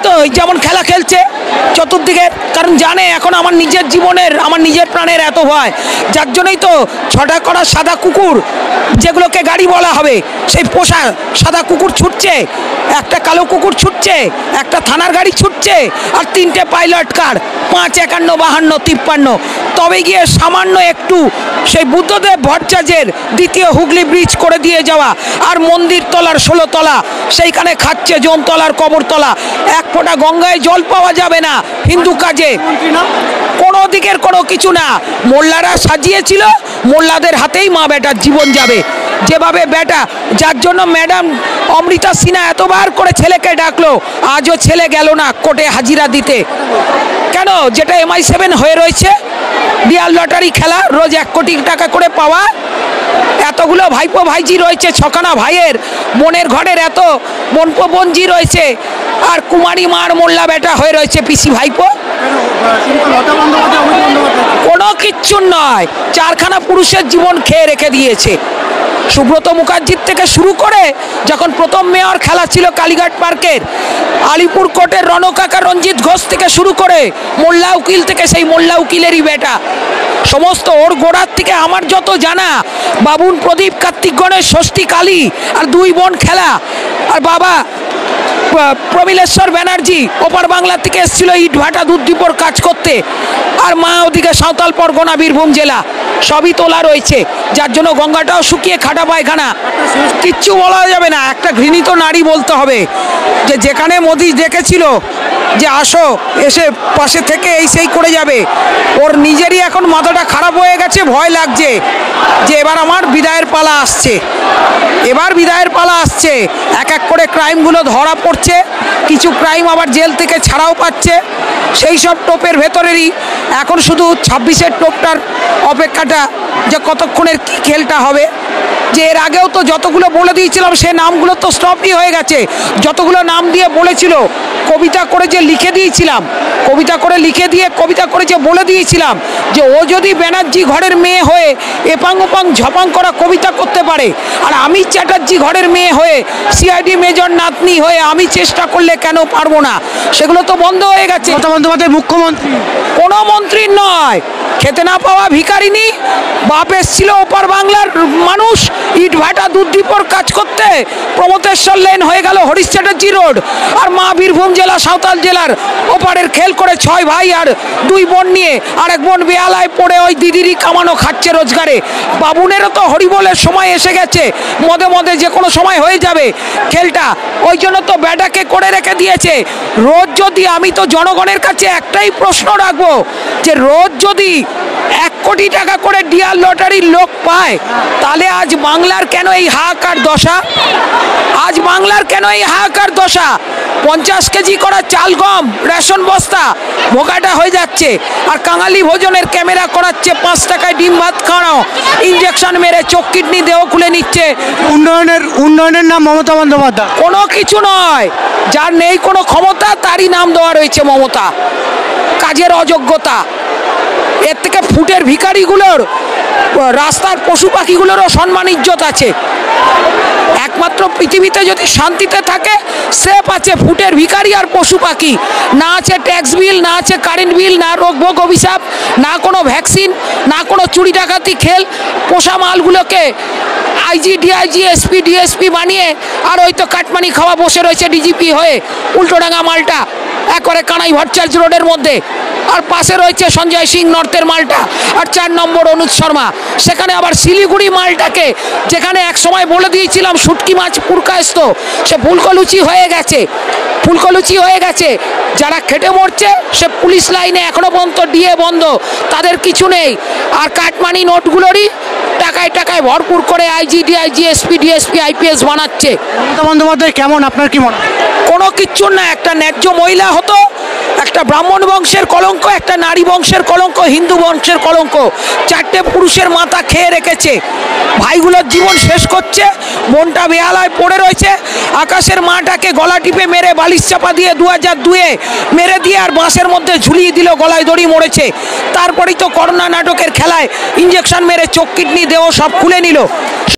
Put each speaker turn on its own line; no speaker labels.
তো যেমন খেলা খেলছে চতুর্দিকে, কারণ জানে এখন আমার নিজের জীবনের আমার নিজের প্রাণের এত ভয়, যার জন্যই তো ছটা করা সাদা কুকুর যেগুলোকে গাড়ি বলা হবে সেই পোষা সাদা কুকুর ছুটছে, একটা কালো কুকুর ছুটছে, একটা থানার গাড়ি ছুটছে, আর 3টে পাইলট কার 5, 51, 52, 53। তবে গিয়ে সামান্য একটু সেই বুদ্ধদেব ভট্টাচার্যের দ্বিতীয় হুগলি ব্রিজ করে দিয়ে যাওয়া, আর মন্দির তলার 16 তলা সেইখানে খাচ্ছে জোনতলার কবরতলা। এক ফোঁটা গঙ্গায় জল পাওয়া যাবে না হিন্দু কাজে, কোনো দিকের কোনো কিছু না। মোল্লারা সাজিয়েছিল, মোল্লাদের হাতেই মা বেটার জীবন যাবে যেভাবে বেটা, যার জন্য ম্যাডাম অমৃতা সিনহা এতবার করে ছেলেকে ডাকলো, আজও ছেলে গেল না কোর্টে হাজিরা দিতে। কেন? যেটা MI7 হয়ে রয়েছে, ডিয়ার লটারি খেলা, রোজ 1 কোটি টাকা করে পাওয়া, এতগুলো ভাইপো ভাইজি রয়েছে, 6খানা ভাইয়ের বোনের ঘরের এত বোনপো বোনজি রয়েছে, আর কুমারী মার মোল্লা বেটা হয়ে রয়েছে পিসি ভাইপো। কোনো কিচ্ছু নয়, 4খানা পুরুষের জীবন খেয়ে রেখে দিয়েছে। সুব্রত মুখার্জির থেকে শুরু করে, যখন প্রথম মেয়র খেলা ছিল কালীঘাট পার্কের, আলিপুর কোর্টের রণকাকা রঞ্জিত ঘোষ থেকে শুরু করে মোল্লা উকিল থেকে সেই মোল্লা উকিলেরই বেটা, সমস্ত ওর গোড়ার থেকে আমার যত জানা, বাবুন প্রদীপ, কার্তিক গণেশ, ষষ্ঠী কালী, আর 2 বোন খেলা, আর বাবা প্রমিলেশ্বর ব্যানার্জি ওপার বাংলা থেকে এসেছিল ইট ভাটা দুধ ডিপোর কাজ করতে, আর মা ওদিকে সাঁওতাল পরগনা বীরভূম জেলা, সবই তোলা রয়েছে, যার জন্য গঙ্গাটাও শুকিয়ে খাটা পায়খানা, কিচ্ছু বলা যাবে না। একটা ঘৃণিত নারী বলতে হবে, যে যেখানে মোদি ডেকেছিল যে আসো, এসে পাশে থেকে এই সেই করে যাবে, ওর নিজেরই এখন মাথাটা খারাপ হয়ে গেছে, ভয় লাগছে যে এবার আমার বিদায়ের পালা আসছে, এবার বিদায়ের পালা আসছে। এক এক করে ক্রাইমগুলো ধরা পড়ছে, কিছু ক্রাইম আবার জেল থেকে ছাড়াও পাচ্ছে, সেই সব টোপের ভেতরেরই এখন শুধু 26-এর টোপটার অপেক্ষাটা, যে কতক্ষণের কী খেলটা হবে। যে এর আগেও তো যতগুলো বলে দিয়েছিলাম সে নামগুলো তো স্টপই হয়ে গেছে, যতগুলো নাম দিয়ে বলেছিল, কবিতা করে যে লিখে দিয়েছিলাম, কবিতা করে লিখে দিয়ে কবিতা করে যে বলে দিয়েছিলাম যে ও যদি ব্যানার্জি ঘরের মেয়ে হয়ে এপাং ওপাং ঝপাং করা কবিতা করতে পারে, আর আমি চ্যাটার্জি ঘরের মেয়ে হয়ে CID মেজর নাতনি হয়ে আমি চেষ্টা করলে কেন পারবো না, সেগুলো তো বন্ধ হয়ে গেছে।
মমতা বন্দ্যোপাধ্যায় মুখ্যমন্ত্রী,
কোনো মন্ত্রী নয়, খেতে না পাওয়া ভিখারিনী, বাপ এসছিল ওপার বাংলার মানুষ ইট ভাটা দুধ ডিপোর কাজ করতে, প্রমথেশ্বর লেন হয়ে গেল হরিশ চ্যাটার্জি রোড, আর মা বীরভূম জেলা সাঁওতাল জেলার ওপারের খেল করে 6 ভাই আর 2 বোন নিয়ে, আর এক বোন বেহালায় পড়ে ওই দিদিরই কামানো খাচ্ছে রোজগারে। বাবুনেরও তো হরিবলের সময় এসে গেছে, মদে মদে যে কোনো সময় হয়ে যাবে খেলটা, ওই জন্য তো ব্যাটাকে করে রেখে দিয়েছে। রোজ যদি, আমি তো জনগণের কাছে একটাই প্রশ্ন রাখবো, যে রোজ যদি 1 কোটি টাকা করে ডিয়ার লটারির লোক পায়, তাহলে আজ বাংলার কেন এই হাহাকার দশা? আজ বাংলার কেন এই হাহাকার দশা? 50 কেজি করা চাল গম রেশন বস্তা ভোগাটা হয়ে যাচ্ছে, আর কাঙালি ভোজনের ক্যামেরা করাচ্ছে 5 টাকায় ডিম ভাত খাওয়ানো, ইঞ্জেকশন মেরে চোখ কিডনি দেহ খুলে নিচ্ছে।
উন্নয়নের নাম মমতা বন্দ্যোপাধ্যায়।
কোনো কিছু নয়, যার নেই কোনো ক্ষমতা তারই নাম দেওয়া রয়েছে মমতা। কাজের অযোগ্যতা, এর থেকে ফুটের ভিখারিগুলোর, রাস্তার পশু পাখিগুলোরও সম্মান ইজ্জত আছে। একমাত্র পৃথিবীতে যদি শান্তিতে থাকে, সেফ আছে ফুটের ভিখারি আর পশু পাখি, না আছে ট্যাক্স বিল, না আছে কারেন্ট বিল, না রোগ ভোগ অভিশাপ, না কোনো ভ্যাকসিন, না কোনো চুরি ডাকাতি খেল। পোষা মালগুলোকে IG DIG SP DSP বানিয়ে, আর ওই তো কাটমানি খাওয়া বসে রয়েছে DGP হয়ে উল্টোডাঙ্গা মালটা, একবারে কানাই ভট্টাচার্য রোডের মধ্যে, আর পাশে রয়েছে সঞ্জয় সিং নর্থের মালটা, আর 4 নম্বর অনুজ শর্মা। সেখানে আবার শিলিগুড়ি মালটাকে, যেখানে এক সময় বলে দিয়েছিলাম শুটকি মাছ পুরকায়স্ত, সে ফুলকলুচি হয়ে গেছে, ফুলকলুচি হয়ে গেছে। যারা খেটে মরছে সে পুলিশ লাইনে এখনো পর্যন্ত ডিএ বন্ধ, তাদের কিছু নেই। আর কাটমানি নোটগুলোরই টাকায় টাকায় ভরপুর করে IG DIG SP DSP IPS বানাচ্ছে।
মমতা বন্দ্যোপাধ্যায় কেমন, আপনার কি মনে হয়?
কোনো কিচ্ছু না, একটা ন্যায্য মহিলা হতো, একটা ব্রাহ্মণ বংশের কলঙ্ক, একটা নারী বংশের কলঙ্ক, হিন্দু বংশের কলঙ্ক, 4টে পুরুষের মাথা খেয়ে রেখেছে, ভাইগুলোর জীবন শেষ করছে। বোনটা বেহালায় পড়ে রয়েছে, আকাশের মাটাকে গলা টিপে মেরে বালিশ চাপা দিয়ে 2002-এ মেরে দিয়ে আর বাঁশের মধ্যে ঝুলিয়ে দিল, গলায় দড়ি মরেছে। তারপরেই তো করোনা নাটকের খেলায় ইঞ্জেকশন মেরে চোখ কিডনি দেহ সব খুলে নিল।